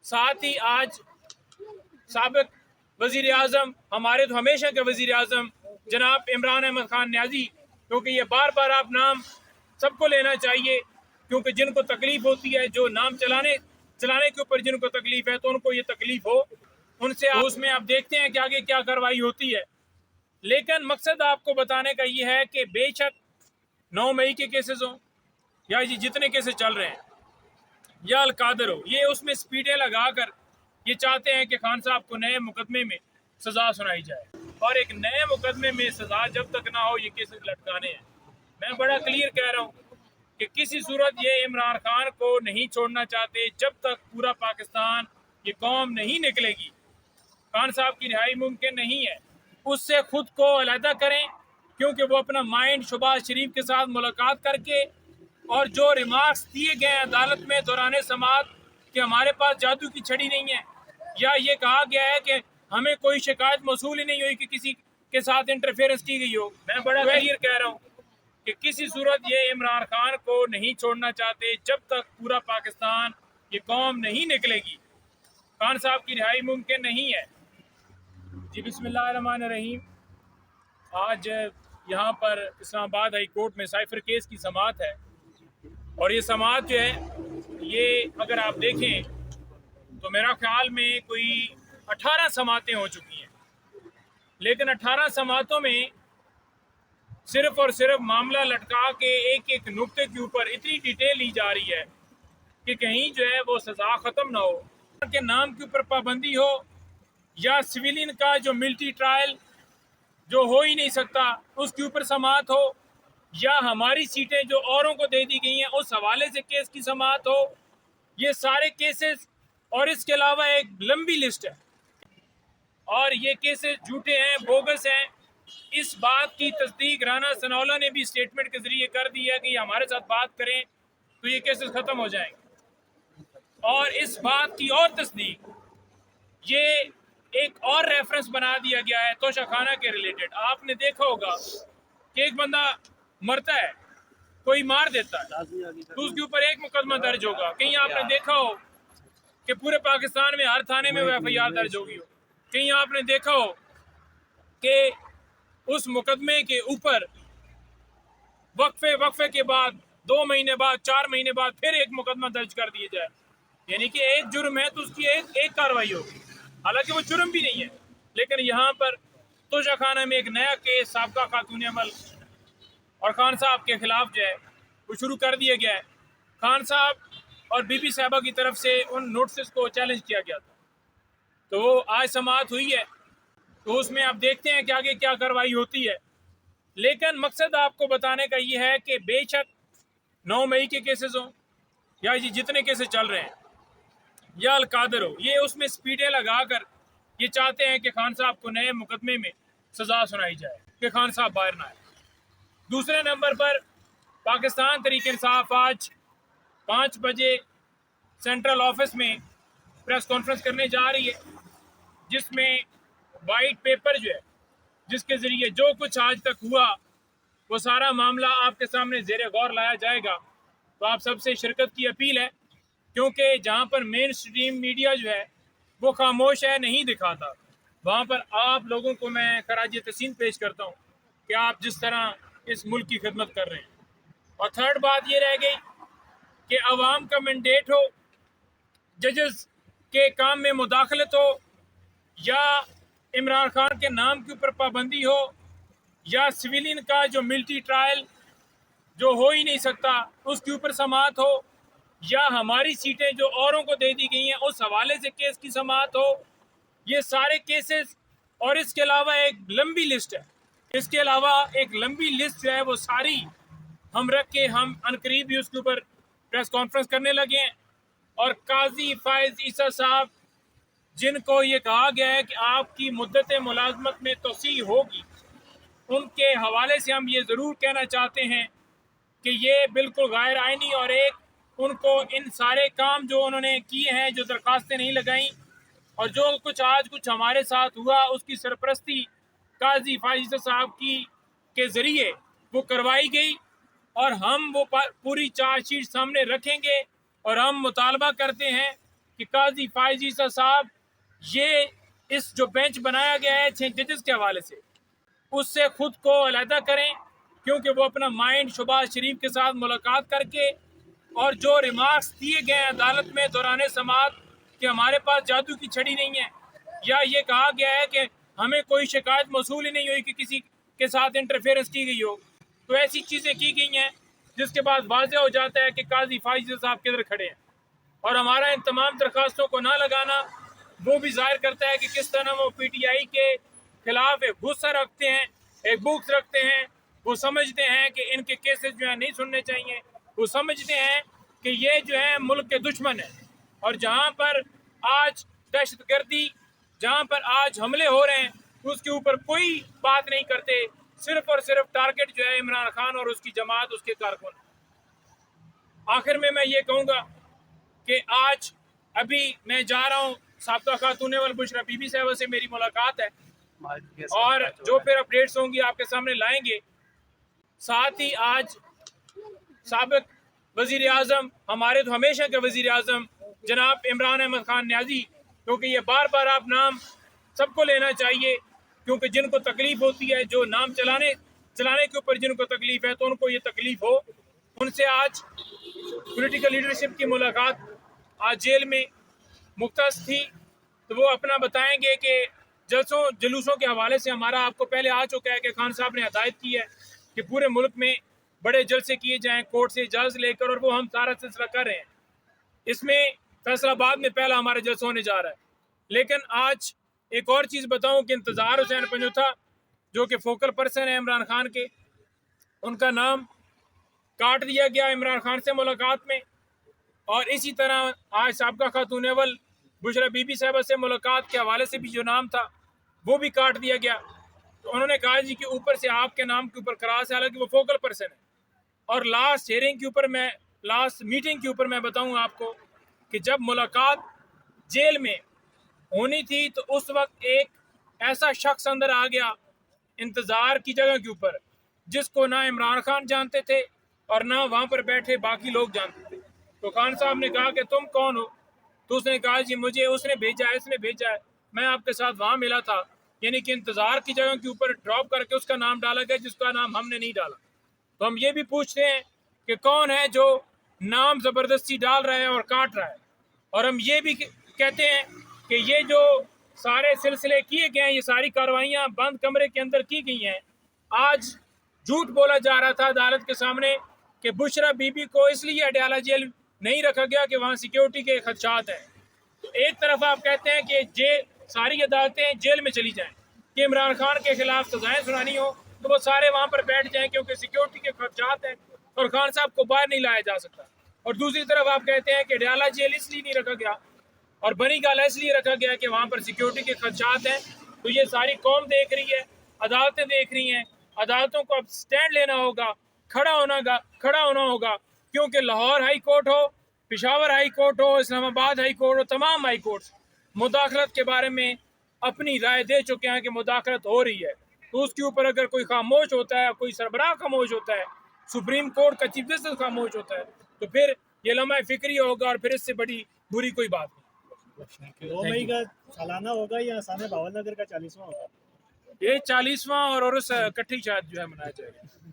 साथ ही आज साबिक वज़ीर आज़म, हमारे तो हमेशा के वज़ीर आज़म जनाब इमरान अहमद खान न्याजी, क्योंकि ये बार बार आप नाम सबको लेना चाहिए, क्योंकि जिनको तकलीफ़ होती है, जो नाम चलाने के ऊपर जिनको तकलीफ़ है, तो उनको ये तकलीफ़ हो उनसे उसमें आप देखते हैं कि आगे क्या कार्रवाई होती है। लेकिन मकसद आपको बताने का ये है कि बेशक 9 मई के केसेस हों या ये जितने केसेस चल रहे हैं या अलकादर हो, ये उसमें स्पीडें लगाकर ये चाहते हैं कि खान साहब को नए मुकदमे में सज़ा सुनाई जाए, और एक नए मुकदमे में सज़ा जब तक ना हो ये केसेस लटकाने हैं। मैं बड़ा क्लियर कह रहा हूँ कि किसी सूरत ये इमरान खान को नहीं छोड़ना चाहते जब तक पूरा पाकिस्तान, ये कौम नहीं निकलेगी। खान साहब की रिहाई मुमकिन नहीं है, उससे खुद को अलहदा करें, क्योंकि वो अपना माइंड शहबाज शरीफ के साथ मुलाकात करके और जो रिमार्क्स दिए गए अदालत में दौरान समाअत कि हमारे पास जादू की छड़ी नहीं है, या ये कहा गया है कि हमें कोई शिकायत मौसूल ही नहीं हुई कि किसी के साथ इंटरफेरेंस की गई हो। मैं बड़ा क्लियर कह रहा हूँ कि किसी सूरत ये इमरान खान को नहीं छोड़ना चाहते जब तक पूरा पाकिस्तान, ये कौम नहीं निकलेगी। खान साहब की रिहाई मुमकिन नहीं है। जी बिस्मिल्लाहिर्रहमानिर्रहीम। आज यहाँ पर इस्लामाबाद हाई कोर्ट में साइफर केस की समाअत है, और ये समाअत जो है ये अगर आप देखें तो मेरा ख्याल में कोई 18 समाअतें हो चुकी हैं, लेकिन 18 समाअतों में सिर्फ और सिर्फ मामला लटका के एक एक नुक्ते के ऊपर इतनी डिटेल ली जा रही है कि कहीं जो है वो सज़ा ख़त्म ना हो, के नाम के ऊपर पाबंदी हो, या सिविलियन का जो मिलिट्री ट्रायल जो हो ही नहीं सकता उसके ऊपर समाअत हो, या हमारी सीटें जो औरों को दे दी गई हैं उस हवाले से केस की समाअत हो। ये सारे केसेस और इसके अलावा एक लंबी लिस्ट है, और ये केसेस झूठे हैं, बोगस हैं। इस बात की तस्दीक राना सनाउल्लाह ने भी स्टेटमेंट के जरिए कर दी है कि हमारे साथ बात करें तो ये केसेस ख़त्म हो जाएंगे। और इस बात की और तस्दीक ये एक और रेफरेंस बना दिया गया है तोशाखाना के रिलेटेड। आपने देखा होगा कि एक बंदा मरता है, कोई मार देता है, तो उसके ऊपर एक मुकदमा दर्ज होगा। कहीं आपने देखा हो कि पूरे पाकिस्तान में हर थाने में एफआईआर दर्ज होगी हो। कहीं आपने देखा हो कि उस मुकदमे के ऊपर वक्फे के बाद 2 महीने बाद, 4 महीने बाद फिर एक मुकदमा दर्ज कर दिया जाए। यानी कि एक जुर्म है तो उसकी एक कार्रवाई होगी, हालांकि वो जुर्म भी नहीं है। लेकिन यहाँ पर तोशाखाना में एक नया केस साबका खातून अमल और खान साहब के खिलाफ जो है वो शुरू कर दिया गया है। खान साहब और बीबी साहबा की तरफ से उन नोटिस को चैलेंज किया गया था, तो वो आज समाअत हुई है, तो उसमें आप देखते हैं कि आगे क्या कार्रवाई होती है। लेकिन मकसद आपको बताने का ये है कि बेशक 9 मई के केसेस हों या ये जितने केसेस चल रहे हैं या अलकादर हो, ये उसमें स्पीडें लगाकर ये चाहते हैं कि खान साहब को नए मुकदमे में सज़ा सुनाई जाए कि खान साहब बाहर ना आए। दूसरे नंबर पर पाकिस्तान तहरीक इंसाफ आज 5 बजे सेंट्रल ऑफिस में प्रेस कॉन्फ्रेंस करने जा रही है, जिसमें वाइट पेपर जो है जिसके ज़रिए जो कुछ आज तक हुआ वो सारा मामला आपके सामने ज़ेरे गौर लाया जाएगा। तो आप सबसे शिरकत की अपील है, क्योंकि जहाँ पर मेन स्ट्रीम मीडिया जो है वो खामोश है, नहीं दिखाता, वहाँ पर आप लोगों को मैं खराज तहसीन पेश करता हूँ कि आप जिस तरह इस मुल्क की खिदमत कर रहे हैं। और थर्ड बात ये रह गई कि अवाम का मैंडेट हो, जजेस के काम में मुदाखलत हो, या इमरान खान के नाम के ऊपर पाबंदी हो, या सिविलियन का जो मिलिट्री ट्रायल जो हो ही नहीं सकता उसके ऊपर समाअत हो, या हमारी सीटें जो औरों को दे दी गई हैं उस हवाले से केस की समाअत हो। ये सारे केसेस और इसके अलावा एक लंबी लिस्ट है, इसके अलावा एक लंबी लिस्ट जो है वो सारी हम रख के हम अनकरीब भी उसके ऊपर प्रेस कॉन्फ्रेंस करने लगे हैं। और काजी फायज ईसा साहब, जिनको ये कहा गया है कि आपकी मुद्दत मुलाजमत में तोसी होगी, उनके हवाले से हम ये ज़रूर कहना चाहते हैं कि ये बिल्कुल गैर आइनी, और एक उनको इन सारे काम जो उन्होंने किए हैं, जो दरख्वास्तें नहीं लगाई और जो कुछ आज कुछ हमारे साथ हुआ, उसकी सरपरस्ती काजी फायज साहब की के ज़रिए वो करवाई गई। और हम वो पूरी चार्जशीट सामने रखेंगे और हम मुतालबा करते हैं کہ قاضی فائز عیسیٰ صاحب یہ اس جو بینچ بنایا گیا ہے 6 ججز کے حوالے سے، اس سے خود کو علیحدہ کریں، کیونکہ وہ اپنا مائنڈ شہباز شریف کے ساتھ ملاقات کر کے اور جو ریمارکس دیے گئے ہیں عدالت میں دوران سماعت کہ ہمارے پاس جادو کی چھڑی نہیں ہے، یا یہ کہا گیا ہے کہ ہمیں کوئی شکایت موصول ہی نہیں ہوئی کہ کسی کے ساتھ انٹرفیئرنس کی گئی ہو، تو ایسی چیزیں کی گئی ہیں جس کے بعد واضح ہو جاتا ہے کہ قاضی فائز صاحب کدھر کھڑے ہیں، اور ہمارا ان تمام درخواستوں کو نہ لگانا وہ بھی ظاہر کرتا ہے کہ کس طرح وہ پی ٹی آئی کے خلاف ایک غصہ رکھتے ہیں، ایک بغض رکھتے ہیں۔ وہ سمجھتے ہیں کہ ان کے کیسز جو ہیں نہیں سننے چاہیے، وہ سمجھتے ہیں کہ یہ جو ہے ملک کے دشمن ہیں، اور جہاں پر آج دہشت گردی، جہاں پر آج حملے ہو رہے ہیں اس کے اوپر کوئی بات نہیں کرتے، صرف اور صرف ٹارگٹ جو ہے عمران خان اور اس کی جماعت، اس کے کارکن۔ آخر میں یہ کہوں گا کہ آج ابھی میں جا رہا ہوں، سابقہ خاتون اول بشرا بی بی صاحبہ سے میری ملاقات ہے، اور جو پھر اپڈیٹس ہوں گی آپ کے سامنے لائیں گے۔ ساتھ ہی آج سابق وزیر اعظم، ہمارے تو ہمیشہ کے وزیر اعظم جناب عمران احمد خان نیازی، کیونکہ یہ بار بار آپ نام سب کو لینا چاہیے، کیونکہ جن کو تکلیف ہوتی ہے، جو نام چلانے کے اوپر جن کو تکلیف ہے تو ان کو یہ تکلیف ہو، ان سے آج پولیٹیکل لیڈرشپ کی ملاقات آج جیل میں مختص تھی، تو وہ اپنا بتائیں گے کہ جلوسوں کے حوالے سے ہمارا آپ کو پہلے آ چکا ہے کہ خان صاحب نے ہدایت کی ہے کہ پورے ملک میں بڑے جلسے کیے جائیں کورٹ سے اجازت لے کر، اور وہ ہم سارا سلسلہ کر رہے ہیں۔ اس میں فیصل آباد میں پہلا ہمارا جلسہ ہونے جا رہا ہے، لیکن آج ایک اور چیز بتاؤں کہ انتظار حسین پنجوتھا جو کہ فوکل پرسن ہے عمران خان کے، ان کا نام کاٹ دیا گیا عمران خان سے ملاقات میں، اور اسی طرح آج سابقہ خاتون اول بشرا بی بی صاحبہ سے ملاقات کے حوالے سے بھی جو نام تھا وہ بھی کاٹ دیا گیا۔ تو انہوں نے کہا جی کہ اوپر سے آپ کے نام کے اوپر کراس ہے، حالانکہ وہ فوکل پرسن ہے۔ اور لاسٹ میٹنگ کے اوپر میں بتاؤں آپ کو کہ جب ملاقات جیل میں ہونی تھی تو اس وقت ایک ایسا شخص اندر آ گیا انتظار کی جگہ کے اوپر، جس کو نہ عمران خان جانتے تھے اور نہ وہاں پر بیٹھے باقی لوگ جانتے تھے۔ تو خان صاحب نے کہا کہ تم کون ہو؟ تو اس نے کہا جی مجھے اس نے بھیجا ہے، میں آپ کے ساتھ وہاں ملا تھا، یعنی کہ انتظار کی جگہ کے اوپر ڈراپ کر کے اس کا نام ڈالا گیا جس کا نام ہم نے نہیں ڈالا۔ تو ہم یہ بھی پوچھتے ہیں کہ کون ہے جو نام زبردستی ڈال رہا ہے اور کاٹ رہا ہے، اور ہم یہ بھی کہتے ہیں کہ یہ جو سارے سلسلے کیے گئے ہیں، یہ ساری کارروائیاں بند کمرے کے اندر کی گئی ہیں۔ آج جھوٹ بولا جا رہا تھا عدالت کے سامنے کہ بشرا بی بی کو اس لیے اڈیالہ جیل نہیں رکھا گیا کہ وہاں سیکیورٹی کے خدشات ہیں۔ تو ایک طرف آپ کہتے ہیں کہ ساری عدالتیں جیل میں چلی جائیں کہ عمران خان کے خلاف سزائیں سنانی ہو تو وہ سارے وہاں پر بیٹھ جائیں کیونکہ سیکیورٹی کے خدشات ہیں اور خان صاحب کو باہر نہیں لایا جا سکتا، اور دوسری طرف آپ کہتے ہیں کہ اڈیالہ جیل اس لیے نہیں رکھا گیا اور بنی گالا اس لیے رکھا گیا کہ وہاں پر سیکیورٹی کے خدشات ہیں۔ تو یہ ساری قوم دیکھ رہی ہے، عدالتیں دیکھ رہی ہیں، عدالتوں کو اب سٹینڈ لینا ہوگا، کھڑا ہونا ہوگا، کیونکہ لاہور ہائی کورٹ ہو، پشاور ہائی کورٹ ہو، اسلام آباد ہائی کورٹ ہو، تمام ہائی کورٹس مداخلت کے بارے میں اپنی رائے دے چکے ہیں کہ مداخلت ہو رہی ہے، تو اس کے اوپر اگر کوئی خاموش ہوتا ہے، کوئی سربراہ خاموش ہوتا ہے، سپریم کورٹ کا چیف جسٹس خاموش ہوتا ہے، تو پھر یہ لمحہ فکری ہوگا اور پھر اس سے بڑی بری کوئی بات نہیں۔ 2 مئی کا سالانہ ہوگا یا سانحہ باول نگر کا 40واں ہوگا؟ یہ 40واں اور عرس اکٹھی شاید جو ہے منایا جائے گا۔